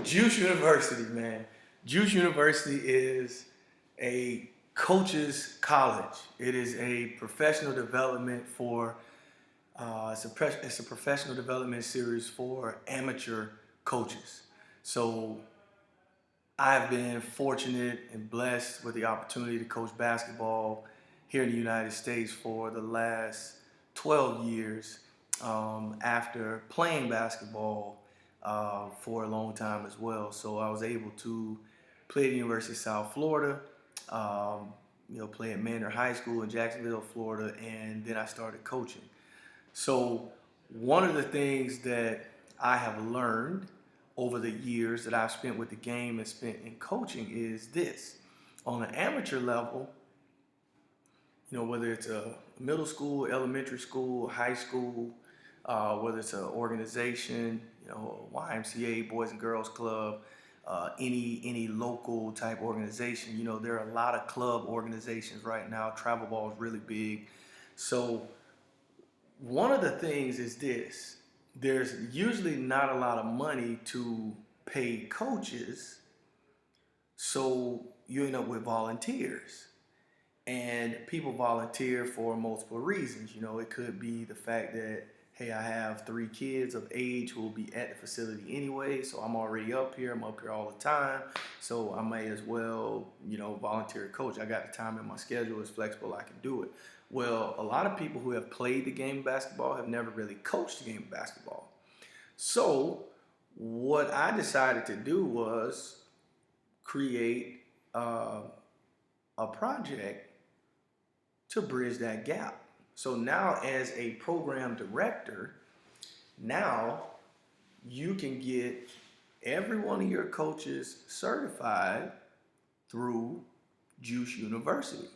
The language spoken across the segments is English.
Juice University, man. Juice University is a coach's college. It is a professional development for it's a professional development series for amateur coaches. So I've been fortunate and blessed with the opportunity to coach basketball here in the United States for the last 12 years after playing basketball for a long time as well. So I was able to play at the University of South Florida, play at Manor High School in Jacksonville, Florida, and then I started coaching. So one of the things that I have learned over the years that I've spent with the game and spent in coaching is this. On an amateur level, whether it's a middle school, elementary school, high school, whether it's an organization, YMCA, Boys and Girls Club, any local type organization, there are a lot of club organizations right now. Travel ball is really big. So one of the things is this: there's usually not a lot of money to pay coaches, so you end up with volunteers. And people volunteer for multiple reasons. It could be the fact that, hey, I have 3 kids of age who will be at the facility anyway, so I'm already up here. I'm up here all the time, so I might as well, volunteer coach. I got the time in my schedule. It's flexible. I can do it. Well, a lot of people who have played the game of basketball have never really coached the game of basketball. So what I decided to do was create a project to bridge that gap. So now as a program director, now you can get every one of your coaches certified through Juice University.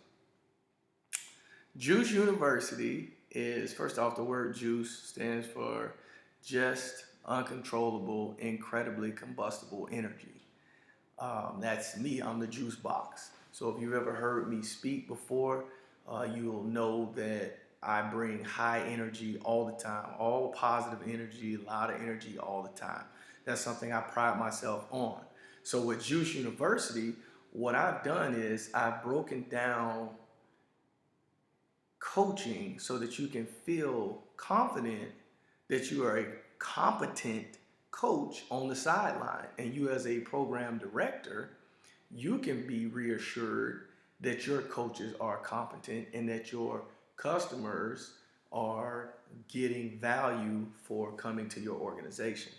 Juice University is, first off, the word juice stands for just uncontrollable, incredibly combustible energy. That's me. I'm the juice box. So if you've ever heard me speak before, you'll know that I bring high energy all the time, all positive energy, a lot of energy all the time. That's something I pride myself on. So with Juice University, what I've done is I've broken down coaching so that you can feel confident that you are a competent coach on the sideline. And you, as a program director, you can be reassured that your coaches are competent and that your customers are getting value for coming to your organization.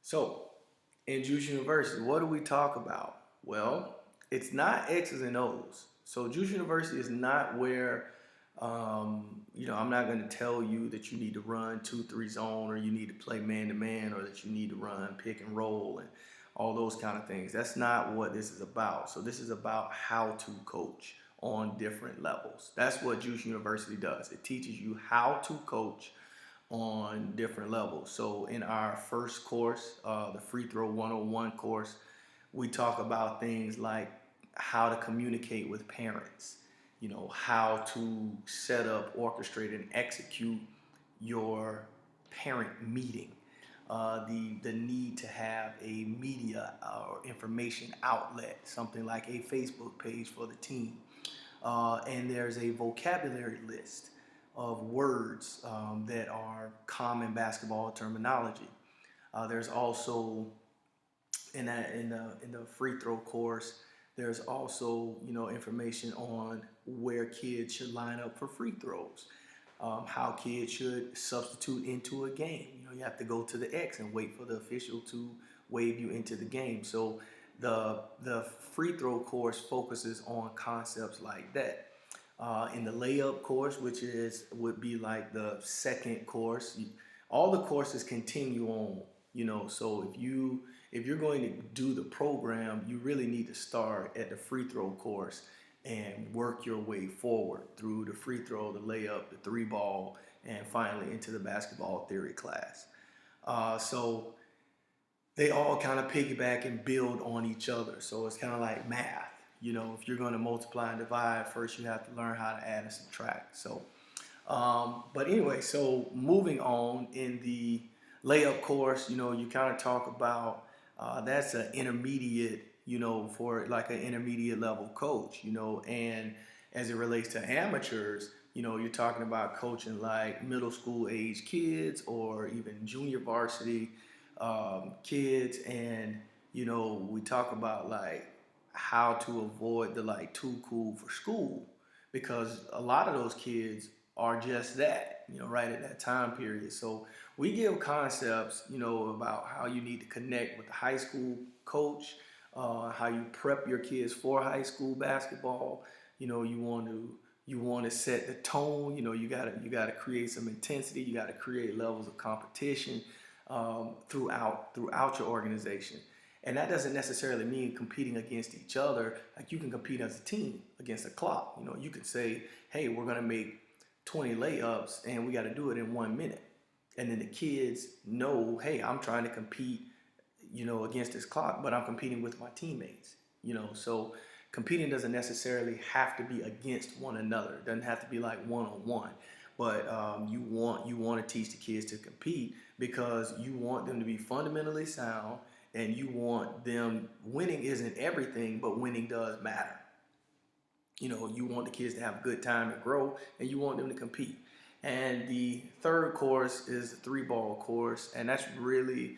So, in Juice University, what do we talk about? Well, it's not X's and O's. So, Juice University is not where I'm not going to tell you that you need to run 2-3 zone, or you need to play man to man, or that you need to run pick and roll and all those kind of things. That's not what this is about. So this is about how to coach on different levels. That's what Juice University does. It teaches you how to coach on different levels. So in our first course, the Free Throw 101 course, we talk about things like how to communicate with parents, how to set up, orchestrate, and execute your parent meeting. The need to have a media or information outlet, something like a Facebook page for the team. And there's a vocabulary list of words that are common basketball terminology. There's also in the free throw course, there's also information on where kids should line up for free throws, how kids should substitute into a game. You have to go to the X and wait for the official to wave you into the game. So the free throw course focuses on concepts like that. In the layup course, which would be like the second course, all the courses continue on. So if you're going to do the program, you really need to start at the free throw course and work your way forward through the free throw, the layup, the 3-ball, and finally into the basketball theory class. So they all kind of piggyback and build on each other. So it's kind of like math. If you're going to multiply and divide, first you have to learn how to add and subtract. So, but anyway, so moving on in the layup course, you kind of talk about That's an intermediate, for like an intermediate level coach, and as it relates to amateurs, you're talking about coaching like middle school age kids or even junior varsity kids. And, we talk about like how to avoid the like too cool for school, because a lot of those kids are just that, right at that time period. So we give concepts, about how you need to connect with the high school coach, how you prep your kids for high school basketball. You want to set the tone. You gotta create some intensity. You gotta create levels of competition throughout your organization. And that doesn't necessarily mean competing against each other. Like, you can compete as a team against the clock. You can say, hey, we're gonna make 20 layups and we got to do it in 1 minute. And then the kids know, hey, I'm trying to compete, against this clock, but I'm competing with my teammates. So competing doesn't necessarily have to be against one another. It doesn't have to be like one on one. But you want to teach the kids to compete because you want them to be fundamentally sound, and you want them winning isn't everything, but winning does matter. You want the kids to have a good time and grow, and you want them to compete. And the third course is the three ball course, and that's really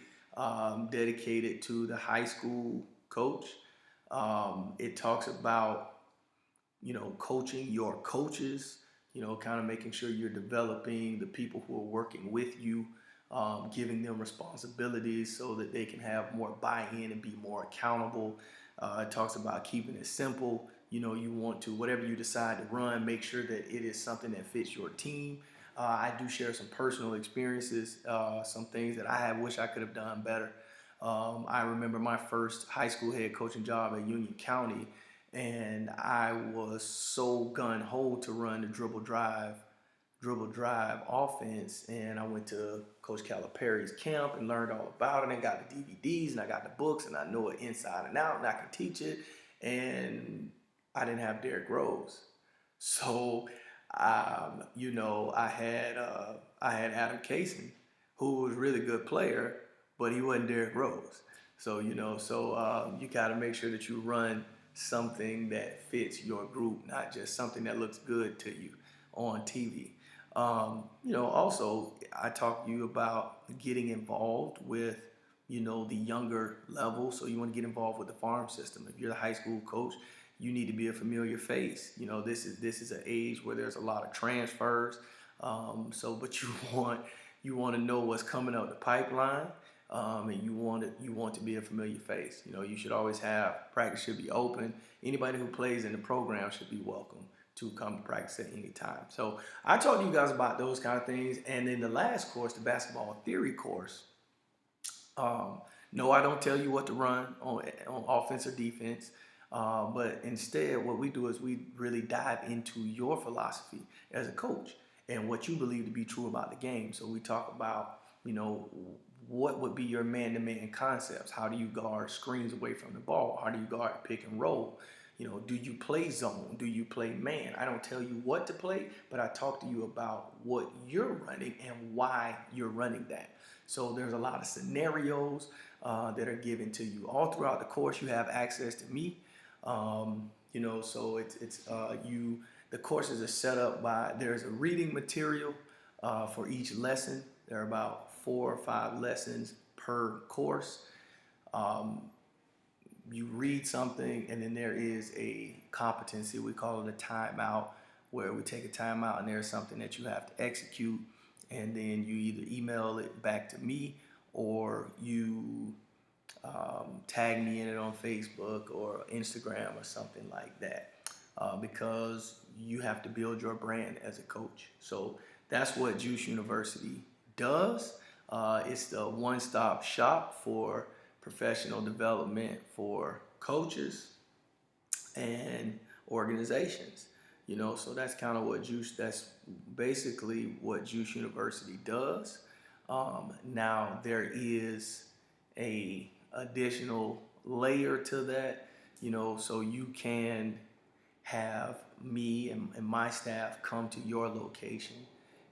dedicated to the high school coach. It talks about, coaching your coaches, kind of making sure you're developing the people who are working with you, giving them responsibilities so that they can have more buy-in and be more accountable. It talks about keeping it simple. You want to, whatever you decide to run, make sure that it is something that fits your team. I do share some personal experiences, some things that I wish I could have done better. I remember my first high school head coaching job at Union County, and I was so gun-ho to run the dribble drive offense, and I went to Coach Calipari's camp and learned all about it, and got the DVDs and I got the books, and I know it inside and out, and I can teach it. And I didn't have Derrick Rose. So I had Adam Casey, who was a really good player, but he wasn't Derrick Rose. So you got to make sure that you run something that fits your group, not just something that looks good to you on TV. Also, I talk to you about getting involved with, the younger level. So you want to get involved with the farm system. If you're the high school coach, you need to be a familiar face. This is an age where there's a lot of transfers. But you want to know what's coming up the pipeline, and you want to be a familiar face. You should always have practice should be open. Anybody who plays in the program should be welcome to come to practice at any time. So I talked to you guys about those kind of things. And then the last course, the basketball theory course. No, I don't tell you what to run on offense or defense. But instead, what we do is we really dive into your philosophy as a coach and what you believe to be true about the game. So we talk about, what would be your man-to-man concepts? How do you guard screens away from the ball? How do you guard pick and roll? Do you play zone? Do you play man? I don't tell you what to play, but I talk to you about what you're running and why you're running that. So there's a lot of scenarios that are given to you all throughout the course. You have access to me. So the courses are set up by, there's a reading material for each lesson. There are about 4 or 5 lessons per course. You read something, and then there is a competency. We call it a timeout, where we take a timeout and there's something that you have to execute, and then you either email it back to me or you tag me in it on Facebook or Instagram or something like that, because you have to build your brand as a coach. So that's what Juice University does. It's the one-stop shop for professional development for coaches and organizations. So that's kind of that's basically what Juice University does. Now there is a additional layer to that, so you can have me and my staff come to your location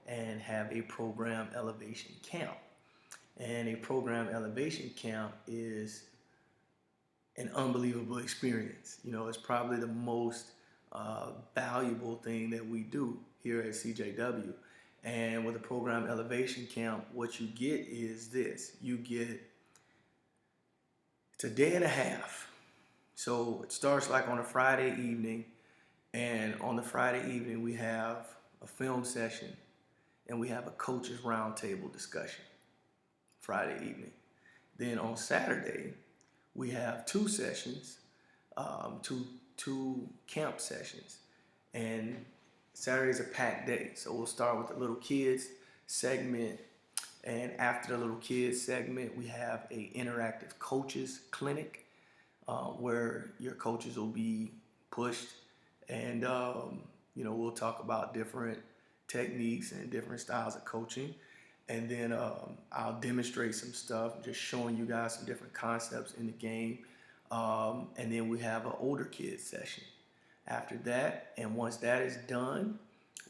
and have a program elevation camp. And a program elevation camp is an unbelievable experience. You know, it's probably the most valuable thing that we do here at CJW. And with the program Elevation Camp, what you get is this. You get, it's a day and a half. So it starts like on a Friday evening, and on the Friday evening we have a film session and we have a coaches roundtable discussion Friday evening. Then on Saturday we have two sessions, two camp sessions, and Saturday's a packed day. So we'll start with the little kids segment, and after the little kids segment, we have a interactive coaches clinic where your coaches will be pushed, and we'll talk about different techniques and different styles of coaching. And then I'll demonstrate some stuff, just showing you guys some different concepts in the game. And then we have an older kids session after that. And once that is done,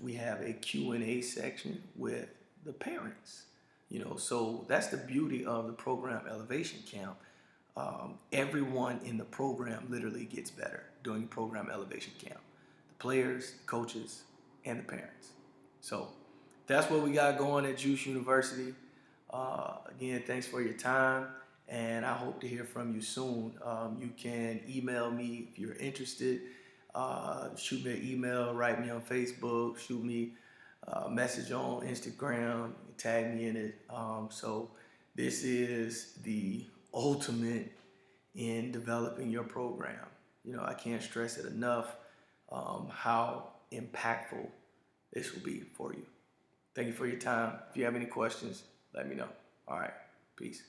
we have a Q&A section with the parents. So that's the beauty of the program Elevation Camp. Everyone in the program literally gets better during the program Elevation Camp. The players, the coaches, and the parents. So that's what we got going at Juice University. Again, thanks for your time, and I hope to hear from you soon. You can email me if you're interested. Shoot me an email, write me on Facebook, shoot me a message on Instagram, tag me in it. So this is the ultimate in developing your program. I can't stress it enough how impactful this will be for you. Thank you for your time. If you have any questions, let me know. All right, peace.